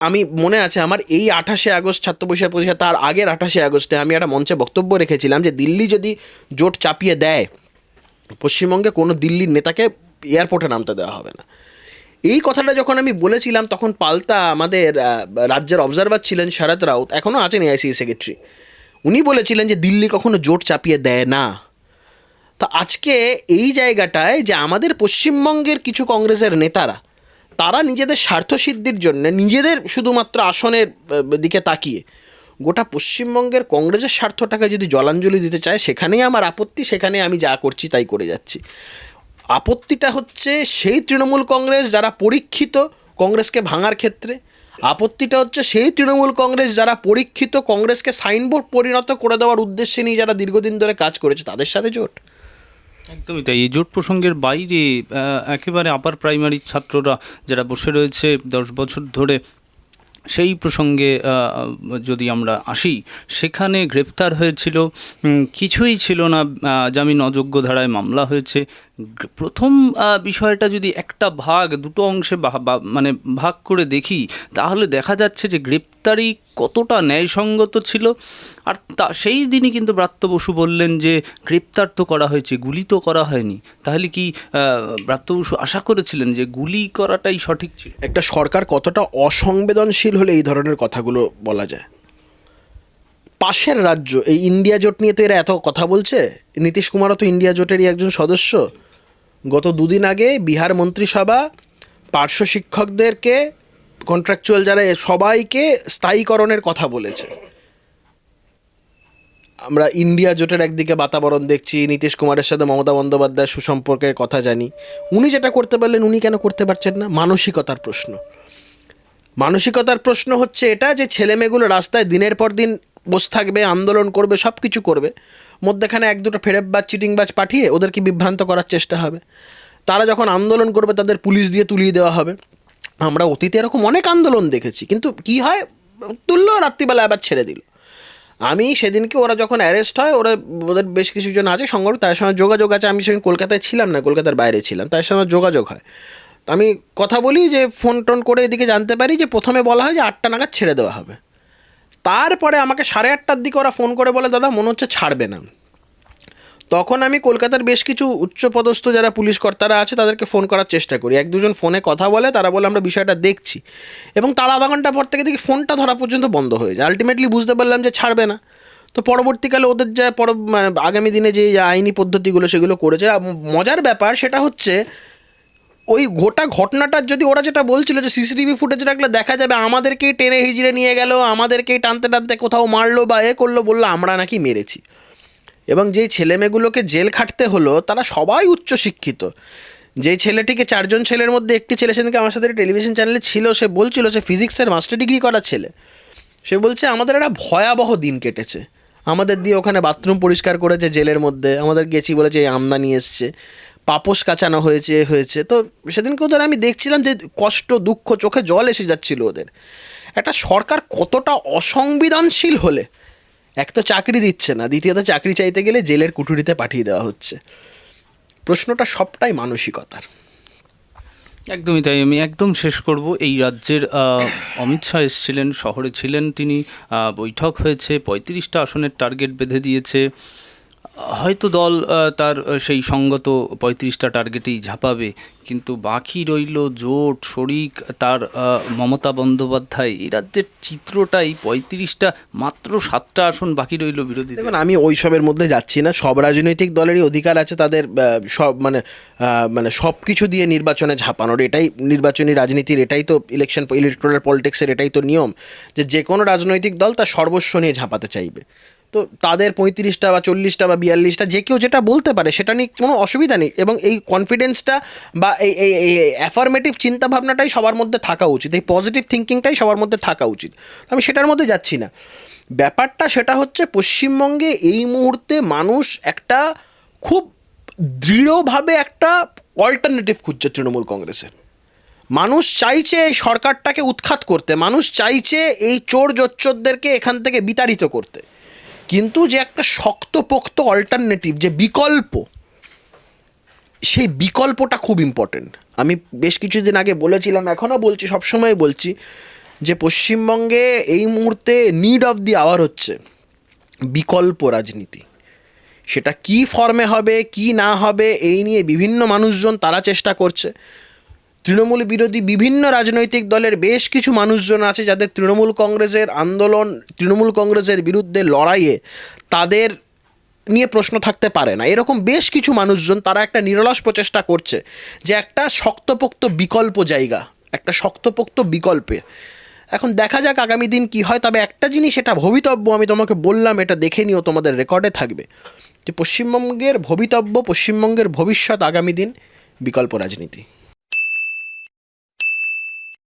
আমি মনে আছে আমার এই 28 আগস্ট ছাত্র বৈশাখ প্রতিষ্ঠা, তার আগের 28 আগস্টে আমি একটা মঞ্চে বক্তব্য রেখেছিলাম যে দিল্লি যদি জোট চাপিয়ে দেয়, পশ্চিমবঙ্গে কোনো দিল্লির নেতাকে এয়ারপোর্টে নামতে দেওয়া হবে না। এই কথাটা যখন আমি বলেছিলাম, তখন পাল্টা আমাদের রাজ্যের অবজারভার ছিলেন শরৎ রাউত, এখনও আছেন এআইসিসি সেক্রেটারি, উনি বলেছিলেন যে দিল্লি কখনো জোট চাপিয়ে দেয় না। তা আজকে এই জায়গাটায় যে আমাদের পশ্চিমবঙ্গের কিছু কংগ্রেসের নেতারা, তারা নিজেদের স্বার্থসিদ্ধির জন্য, নিজেদের শুধুমাত্র আসনের দিকে তাকিয়ে গোটা পশ্চিমবঙ্গের কংগ্রেসের স্বার্থটাকে যদি জলাঞ্জলি দিতে চায়, সেখানেই আমার আপত্তি, সেখানে আমি যা করছি তাই করে যাচ্ছি। আপত্তিটা হচ্ছে সেই তৃণমূল কংগ্রেস যারা পরীক্ষিত কংগ্রেসকে ভাঙার ক্ষেত্রে, আপত্তিটা হচ্ছে সেই তৃণমূল কংগ্রেস যারা পরীক্ষিত কংগ্রেসকে সাইনবোর্ড পরিণত করে দেওয়ার উদ্দেশ্যে নিয়ে যারা দীর্ঘদিন ধরে কাজ করেছে, তাদের সাথে জোট। একদমই তাই। এই জোট প্রসঙ্গের বাইরে একেবারে আপার প্রাইমারির ছাত্ররা যারা বসে রয়েছে 10 বছর ধরে, সেই প্রসঙ্গে যদি আমরা আসি, সেখানে গ্রেপ্তার হয়েছিল, কিছুই ছিল না, জামিন অযোগ্য ধারায় মামলা হয়েছে। প্রথম বিষয়টা যদি একটা দুটো অংশে মানে ভাগ করে দেখি, তাহলে দেখা যাচ্ছে যে গ্রেপ্তারি কতটা ন্যায়সঙ্গত ছিল। আর সেই দিনই কিন্তু ব্রাত্য বসু বললেন যে গ্রেপ্তার তো করা হয়েছে, গুলি তো করা হয়নি। তাহলে কি ব্রাত্য বসু আশা করেছিলেন যে গুলি করাটাই সঠিক ছিল? একটা সরকার কতটা অসংবেদনশীল হলে এই ধরনের কথাগুলো বলা যায়। পাশের রাজ্য, এই ইন্ডিয়া জোট নিয়ে তো এরা এত কথা বলছে, নীতিশ কুমারও তো ইন্ডিয়া জোটেরই একজন সদস্য। গত দুদিন আগে বিহার মন্ত্রিসভা পার্শ্ব শিক্ষকদেরকে, কন্ট্রাকচুয়াল যারা, সবাইকে স্থায়ীকরণের কথা বলেছে। আমরা ইন্ডিয়া জোটের একদিকে বাতাবরণ দেখছি, নীতিশ কুমারের সাথে মমতা বন্দ্যোপাধ্যায়ের সুসম্পর্কের কথা জানি, উনি যেটা করতে পারলেন উনি কেন করতে পারছেন না? মানসিকতার প্রশ্ন। মানসিকতার প্রশ্ন হচ্ছে এটা যে ছেলেমেয়েগুলো রাস্তায় দিনের পর দিন বসে থাকবে, আন্দোলন করবে, সব কিছু করবে, মধ্যেখানে এক দুটো ফেরেববাজ চিটিংবাজ পাঠিয়ে ওদেরকে বিভ্রান্ত করার চেষ্টা হবে। তারা যখন আন্দোলন করবে তাদের পুলিশ দিয়ে তুলিয়ে দেওয়া হবে। আমরা অতীতে এরকম অনেক আন্দোলন দেখেছি, কিন্তু কি হয়, তুললো, রাত্রিবেলা আবার ছেড়ে দিল। আমি সেদিনকে ওরা যখন অ্যারেস্ট হয়, ওদের বেশ কিছুজন আছে সংগঠন, তার সঙ্গে যোগাযোগ আছে। আমি সেদিন কলকাতায় ছিলাম না, কলকাতার বাইরে ছিলাম, তার সঙ্গে যোগাযোগ হয়। আমি কথা বলি, যে ফোন টোন করে এদিকে জানতে পারি যে প্রথমে বলা হয় যে 8টা নাগাদ ছেড়ে দেওয়া হবে। তারপরে আমাকে 8:30টার দিকে ওরা ফোন করে বলে, দাদা মনে হচ্ছে ছাড়বে না। তখন আমি কলকাতার বেশ কিছু উচ্চপদস্থ যারা পুলিশ কর্তারা আছে তাদেরকে ফোন করার চেষ্টা করি। 1-2জন ফোনে কথা বলে, তারা বলে আমরা বিষয়টা দেখছি, এবং তার আধা ঘন্টা পর থেকে দেখি ফোনটা ধরা পর্যন্ত বন্ধ হয়ে যায়। আলটিমেটলি বুঝতে পারলাম যে ছাড়বে না। তো পরবর্তীকালে ওদের যা মানে আগামী দিনে যে আইনি পদ্ধতিগুলো সেগুলো করেছে। মজার ব্যাপার সেটা হচ্ছে, ওই গোটা ঘটনাটার যদি ওরা যেটা বলছিল যে সিসিটিভি ফুটেজ রাখলে দেখা যাবে আমাদেরকেই টেনে হিজড়ে নিয়ে গেল, আমাদেরকেই টানতে টানতে কোথাও মারলো বা করলো, বললো আমরা নাকি মেরেছি। এবং যেই ছেলেমেয়েগুলোকে জেল খাটতে হলো তারা সবাই উচ্চশিক্ষিত। যেই ছেলেটিকে 4জন ছেলের মধ্যে একটি ছেলে, সেদিনকে আমার সাথে টেলিভিশন চ্যানেলে ছিল, সে বলছিল সে ফিজিক্সের মাস্টার ডিগ্রি করা ছেলে। সে বলছে আমাদের একটা ভয়াবহ দিন কেটেছে, আমাদের দিয়ে ওখানে বাথরুম পরিষ্কার করেছে জেলের মধ্যে, আমাদের গেছি বলেছে এই আমদানি এসছে, পাপোশ কাচানো হয়েছে। তো সেদিনকে ওদের আমি দেখছিলাম যে কষ্ট, দুঃখ, চোখে জল এসে যাচ্ছিল ওদের। একটা সরকার কতটা অসংবেদনশীল হলে, এক তো চাকরি দিচ্ছে না, দ্বিতীয়ত চাকরি চাইতে গেলে জেলের কুঠুরিতে পাঠিয়ে দেওয়া হচ্ছে। প্রশ্নটা সবটাই মানসিকতার। একদমই তাই। আমি একদম শেষ করব, এই রাজ্যের অমিত শাহ এসেছিলেন, শহরে ছিলেন তিনি, বৈঠক হয়েছে, 35টা আসনের টার্গেট বেঁধে দিয়েছে। হয়তো দল তার সেই সঙ্গত 35টা টার্গেটেই ঝাঁপাবে, কিন্তু বাকি রইল জোট, শরিক, তার মমতা বন্দ্যোপাধ্যায়। এই রাজ্যের চিত্রটাই 35টা, মাত্র 7টা আসন বাকি রইল বিরোধী। দেখুন, আমি ওইসবের মধ্যে যাচ্ছি না। সব রাজনৈতিক দলেরই অধিকার আছে তাদের সব মানে সব কিছু দিয়ে নির্বাচনে ঝাঁপানোর। এটাই নির্বাচনী রাজনীতির, এটাই তো ইলেকটোরাল পলিটিক্সের এটাই তো নিয়ম, যে কোনো রাজনৈতিক দল তার সর্বস্ব নিয়ে ঝাঁপাতে চাইবে। তো তাদের 35টা বা 40টা বা 42টা যে কেউ যেটা বলতে পারে, সেটা নিয়ে কোনো অসুবিধা নেই। এবং এই কনফিডেন্সটা বা এই অ্যাফার্মেটিভ চিন্তাভাবনাটাই সবার মধ্যে থাকা উচিত, এই পজিটিভ থিঙ্কিংটাই সবার মধ্যে থাকা উচিত। আমি সেটার মধ্যে যাচ্ছি না। ব্যাপারটা সেটা হচ্ছে, পশ্চিমবঙ্গে এই মুহূর্তে মানুষ একটা খুব দৃঢ়ভাবে একটা অল্টারনেটিভ খুঁজছে তৃণমূল কংগ্রেসের। মানুষ চাইছে এই সরকারটাকে উৎখাত করতে, মানুষ চাইছে এই চোর জোচ্চোরদেরকে এখান থেকে বিতাড়িত করতে। কিন্তু যে একটা শক্তপোক্ত অল্টারনেটিভ, যে বিকল্প, সেই বিকল্পটা খুব ইম্পর্টেন্ট। আমি বেশ কিছুদিন আগে বলেছিলাম, এখনও বলছি, সবসময় বলছি, যে পশ্চিমবঙ্গে এই মুহূর্তে নিড অফ দি আওয়ার হচ্ছে বিকল্প রাজনীতি। সেটা কি ফর্মে হবে কি না হবে এই নিয়ে বিভিন্ন মানুষজন তারা চেষ্টা করছে। তৃণমূল বিরোধী বিভিন্ন রাজনৈতিক দলের বেশ কিছু মানুষজন আছে যাদের তৃণমূল কংগ্রেসের আন্দোলন, তৃণমূল কংগ্রেসের বিরুদ্ধে লড়াইয়ে তাদের নিয়ে প্রশ্ন থাকতে পারে না। এরকম বেশ কিছু মানুষজন তারা একটা নিরলস প্রচেষ্টা করছে যে একটা শক্তপোক্ত বিকল্প জায়গা, একটা শক্তপোক্ত বিকল্পের। এখন দেখা যাক আগামী দিন কি হয়। তবে একটা জিনিস এটা ভবিতব্য, আমি তোমাকে বললাম, এটা দেখে নিও, তোমাদের রেকর্ডে থাকবে, যে পশ্চিমবঙ্গের ভবিতব্য, পশ্চিমবঙ্গের ভবিষ্যৎ আগামী দিন বিকল্প রাজনীতি।